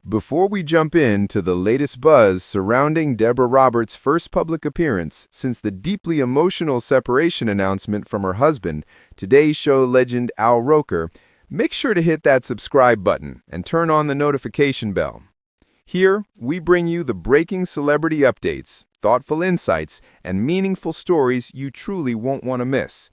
Before we jump into the latest buzz surrounding Deborah Roberts' first public appearance since the deeply emotional separation announcement from her husband, Today Show legend Al Roker, make sure to hit that subscribe button and turn on the notification bell. Here, we bring you the breaking celebrity updates, thoughtful insights, and meaningful stories you truly won't want to miss.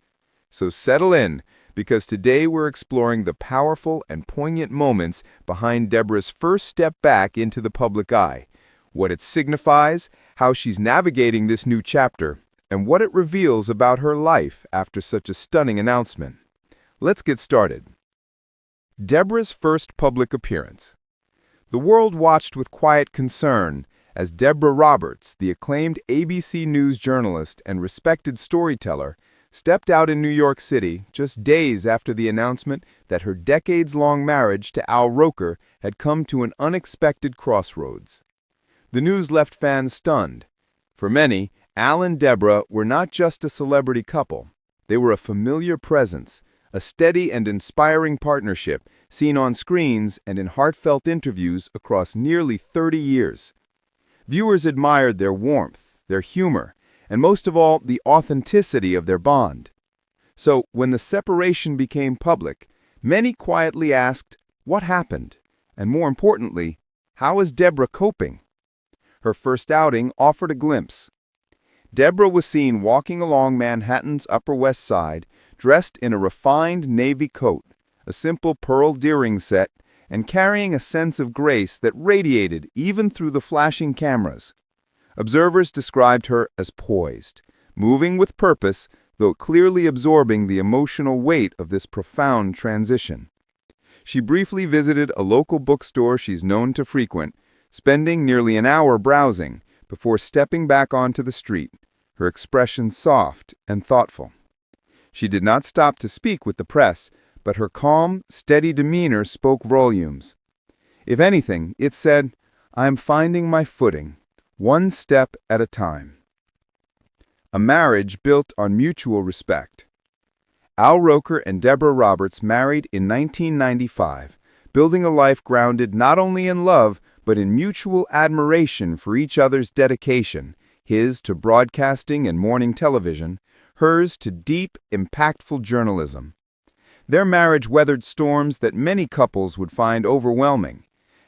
So settle in, because today we're exploring the powerful and poignant moments behind Deborah's first step back into the public eye, what it signifies, how she's navigating this new chapter, and what it reveals about her life after such a stunning announcement. Let's get started. Deborah's first public appearance. The world watched with quiet concern as Deborah Roberts, the acclaimed ABC News journalist and respected storyteller, stepped out in New York City just days after the announcement that her decades-long marriage to Al Roker had come to an unexpected crossroads. The news left fans stunned. For many, Al and Deborah were not just a celebrity couple. They were a familiar presence, a steady and inspiring partnership seen on screens and in heartfelt interviews across nearly 30 years. Viewers admired their warmth, their humor, and most of all, the authenticity of their bond. So, when the separation became public, many quietly asked, what happened? And more importantly, how is Deborah coping? Her first outing offered a glimpse. Deborah was seen walking along Manhattan's Upper West Side, dressed in a refined navy coat, a simple pearl earring set, and carrying a sense of grace that radiated even through the flashing cameras. Observers described her as poised, moving with purpose, though clearly absorbing the emotional weight of this profound transition. She briefly visited a local bookstore she's known to frequent, spending nearly an hour browsing before stepping back onto the street, her expression soft and thoughtful. She did not stop to speak with the press, but her calm, steady demeanor spoke volumes. If anything, it said, "I am finding my footing, one step at a time." A marriage built on mutual respect. Al Roker and Deborah Roberts married in 1995, building a life grounded not only in love, but in mutual admiration for each other's dedication, his to broadcasting and morning television, hers to deep, impactful journalism. Their marriage weathered storms that many couples would find overwhelming.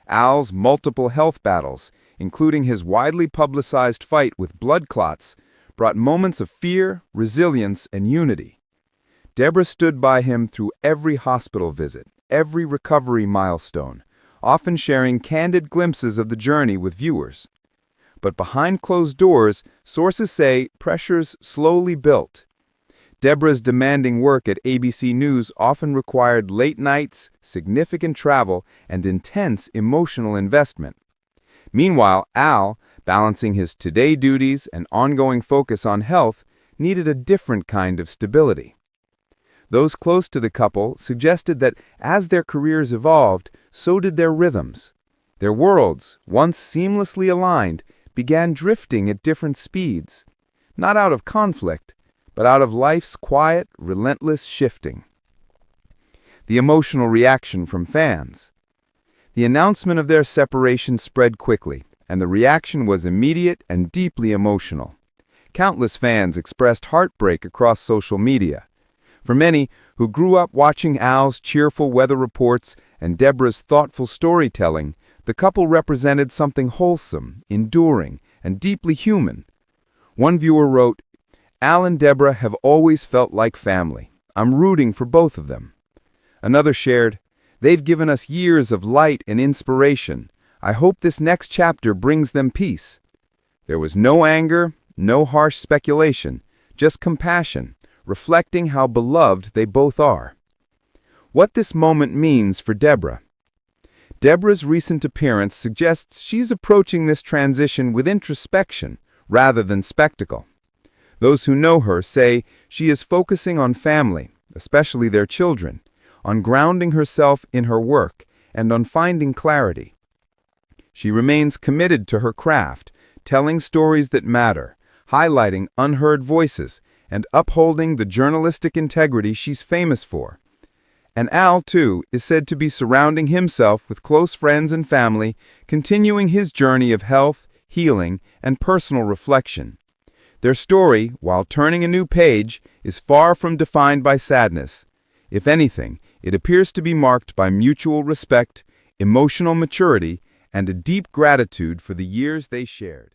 Al's multiple health battles, including his widely publicized fight with blood clots, brought moments of fear, resilience, and unity. Deborah stood by him through every hospital visit, every recovery milestone, often sharing candid glimpses of the journey with viewers. But behind closed doors, sources say pressures slowly built. Deborah's demanding work at ABC News often required late nights, significant travel, and intense emotional investment. Meanwhile, Al, balancing his today duties and ongoing focus on health, needed a different kind of stability. Those close to the couple suggested that as their careers evolved, so did their rhythms. Their worlds, once seamlessly aligned, began drifting at different speeds, not out of conflict, but out of life's quiet, relentless shifting. The emotional reaction from fans. The announcement of their separation spread quickly, and the reaction was immediate and deeply emotional. Countless fans expressed heartbreak across social media. For many who grew up watching Al's cheerful weather reports and Deborah's thoughtful storytelling, the couple represented something wholesome, enduring, and deeply human. One viewer wrote, "Al and Deborah have always felt like family. I'm rooting for both of them." Another shared, "They've given us years of light and inspiration. I hope this next chapter brings them peace." There was no anger, no harsh speculation, just compassion, reflecting how beloved they both are. What this moment means for Deborah. Deborah's recent appearance suggests she's approaching this transition with introspection rather than spectacle. Those who know her say she is focusing on family, especially their children, on grounding herself in her work, and on finding clarity. She remains committed to her craft, telling stories that matter, highlighting unheard voices, and upholding the journalistic integrity she's famous for. And Al, too, is said to be surrounding himself with close friends and family, continuing his journey of health, healing, and personal reflection. Their story, while turning a new page, is far from defined by sadness. If anything, it appears to be marked by mutual respect, emotional maturity, and a deep gratitude for the years they shared.